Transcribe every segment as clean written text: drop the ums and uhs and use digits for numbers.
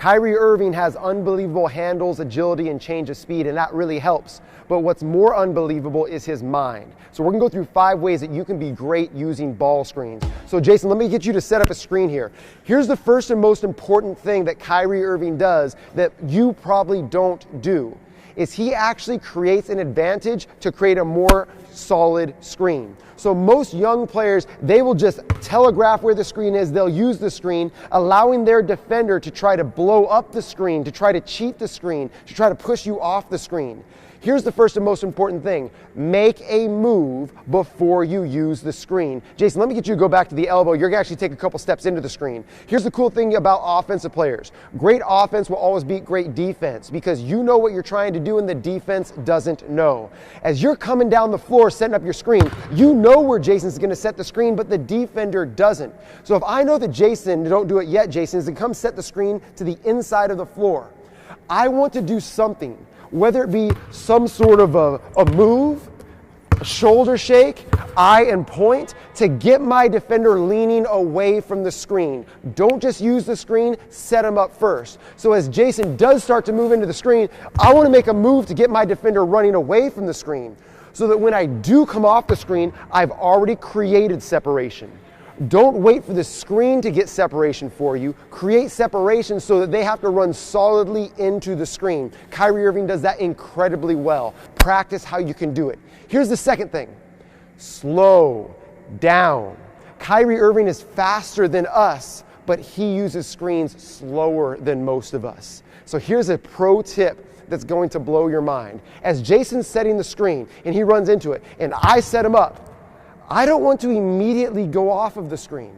Kyrie Irving has unbelievable handles, agility, and change of speed, and that really helps. But what's more unbelievable is his mind. So we're gonna go through 5 ways that you can be great using ball screens. So Jason, let me get you to set up a screen here. Here's the first and most important thing that Kyrie Irving does that you probably don't do, is he actually creates an advantage to create a more solid screen. So most young players, they will just telegraph where the screen is, they'll use the screen, allowing their defender to try to blow up the screen, to try to cheat the screen, to try to push you off the screen. Here's the first and most important thing. Make a move before you use the screen. Jason, let me get you to go back to the elbow. You're gonna actually take a couple steps into the screen. Here's the cool thing about offensive players. Great offense will always beat great defense because you know what you're trying to do and the defense doesn't know. As you're coming down the floor setting up your screen, you know where Jason's gonna set the screen, but the defender doesn't. So if I know that Jason, don't do it yet, Jason, is to come set the screen to the inside of the floor, I want to do something, whether it be some sort of a move, a shoulder shake, eye and point, to get my defender leaning away from the screen. Don't just use the screen, set him up first. So as Jason does start to move into the screen, I want to make a move to get my defender running away from the screen so that when I do come off the screen, I've already created separation. Don't wait for the screen to get separation for you. Create separation so that they have to run solidly into the screen. Kyrie Irving does that incredibly well. Practice how you can do it. Here's the second thing. Slow down. Kyrie Irving is faster than us, but he uses screens slower than most of us. So here's a pro tip that's going to blow your mind. As Jason's setting the screen and he runs into it and I set him up, I don't want to immediately go off of the screen.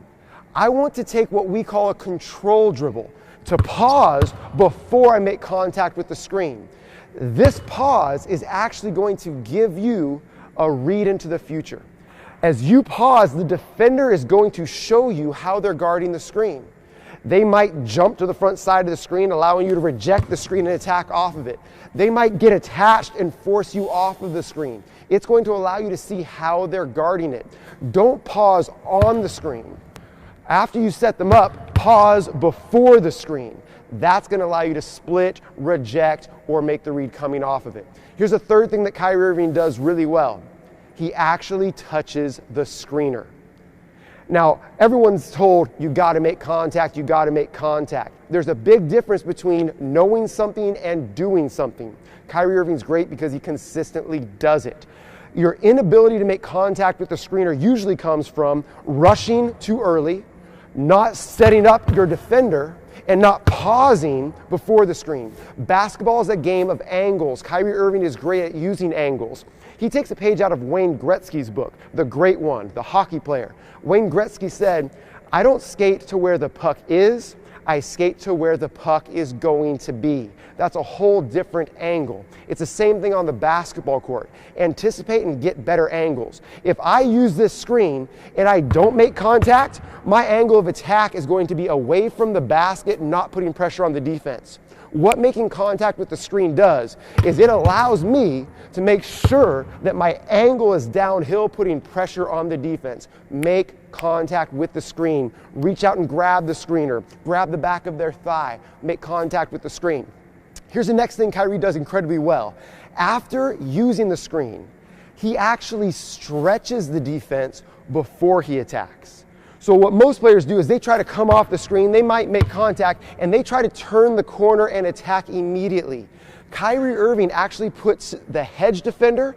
I want to take what we call a control dribble, to pause before I make contact with the screen. This pause is actually going to give you a read into the future. As you pause, the defender is going to show you how they're guarding the screen. They might jump to the front side of the screen, allowing you to reject the screen and attack off of it. They might get attached and force you off of the screen. It's going to allow you to see how they're guarding it. Don't pause on the screen. After you set them up, pause before the screen. That's going to allow you to split, reject, or make the read coming off of it. Here's a third thing that Kyrie Irving does really well. He actually touches the screener. Now, everyone's told you got to make contact, you got to make contact. There's a big difference between knowing something and doing something. Kyrie Irving's great because he consistently does it. Your inability to make contact with the screener usually comes from rushing too early, not setting up your defender, and not pausing before the screen. Basketball is a game of angles. Kyrie Irving is great at using angles. He takes a page out of Wayne Gretzky's book, The Great One, the hockey player. Wayne Gretzky said, "I don't skate to where the puck is, I skate to where the puck is going to be." That's a whole different angle. It's the same thing on the basketball court. Anticipate and get better angles. If I use this screen and I don't make contact, my angle of attack is going to be away from the basket, not putting pressure on the defense. What making contact with the screen does is it allows me to make sure that my angle is downhill, putting pressure on the defense. Make contact with the screen. Reach out and grab the screener. Grab the back of their thigh. Make contact with the screen. Here's the next thing Kyrie does incredibly well. After using the screen, he actually stretches the defense before he attacks. So what most players do is they try to come off the screen, they might make contact, and they try to turn the corner and attack immediately. Kyrie Irving actually puts the hedge defender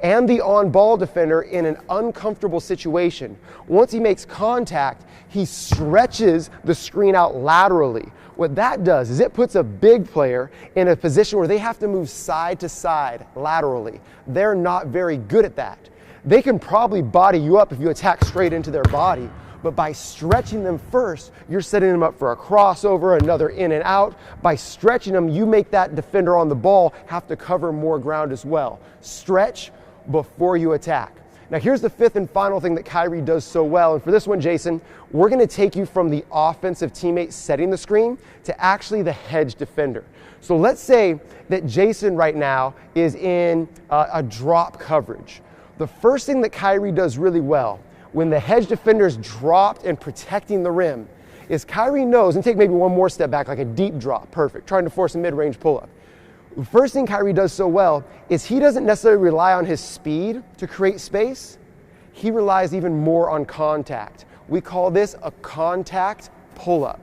and the on-ball defender in an uncomfortable situation. Once he makes contact, he stretches the screen out laterally. What that does is it puts a big player in a position where they have to move side to side laterally. They're not very good at that. They can probably body you up if you attack straight into their body, but by stretching them first, you're setting them up for a crossover, another in and out. By stretching them, you make that defender on the ball have to cover more ground as well. Stretch before you attack. Now here's the fifth and final thing that Kyrie does so well, and for this one, Jason, we're going to take you from the offensive teammate setting the screen to actually the hedge defender. So let's say that Jason right now is in a drop coverage. The first thing that Kyrie does really well when the hedge defender is dropped and protecting the rim is Kyrie knows, and take maybe one more step back, like a deep drop, perfect, trying to force a mid-range pull-up. The first thing Kyrie does so well is he doesn't necessarily rely on his speed to create space. He relies even more on contact. We call this a contact pull-up.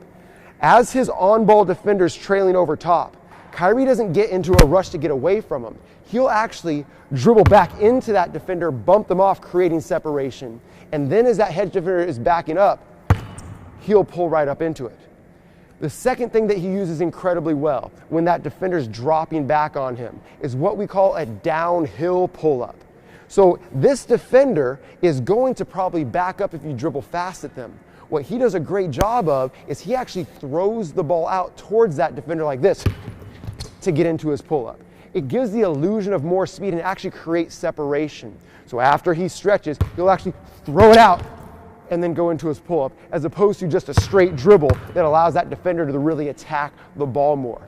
As his on-ball defender's trailing over top, Kyrie doesn't get into a rush to get away from him. He'll actually dribble back into that defender, bump them off, creating separation. And then as that hedge defender is backing up, he'll pull right up into it. The second thing that he uses incredibly well when that defender's dropping back on him is what we call a downhill pull-up. So this defender is going to probably back up if you dribble fast at them. What he does a great job of is he actually throws the ball out towards that defender like this to get into his pull-up. It gives the illusion of more speed and actually creates separation. So after he stretches, he'll actually throw it out and then go into his pull-up, as opposed to just a straight dribble that allows that defender to really attack the ball more.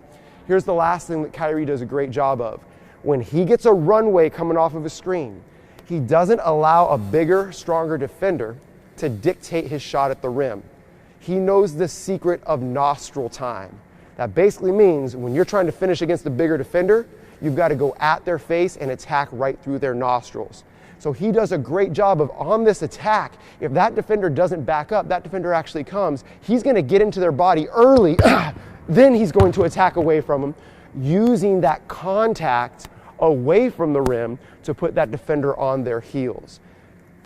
Here's the last thing that Kyrie does a great job of. When he gets a runway coming off of a screen, he doesn't allow a bigger, stronger defender to dictate his shot at the rim. He knows the secret of nostril time. That basically means when you're trying to finish against a bigger defender, you've got to go at their face and attack right through their nostrils. So he does a great job of, on this attack, if that defender doesn't back up, that defender actually comes, he's going to get into their body early, then he's going to attack away from them, using that contact away from the rim to put that defender on their heels.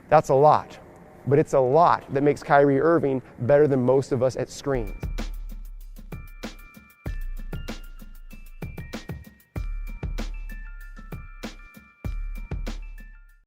That's a lot, but it's a lot that makes Kyrie Irving better than most of us at screens.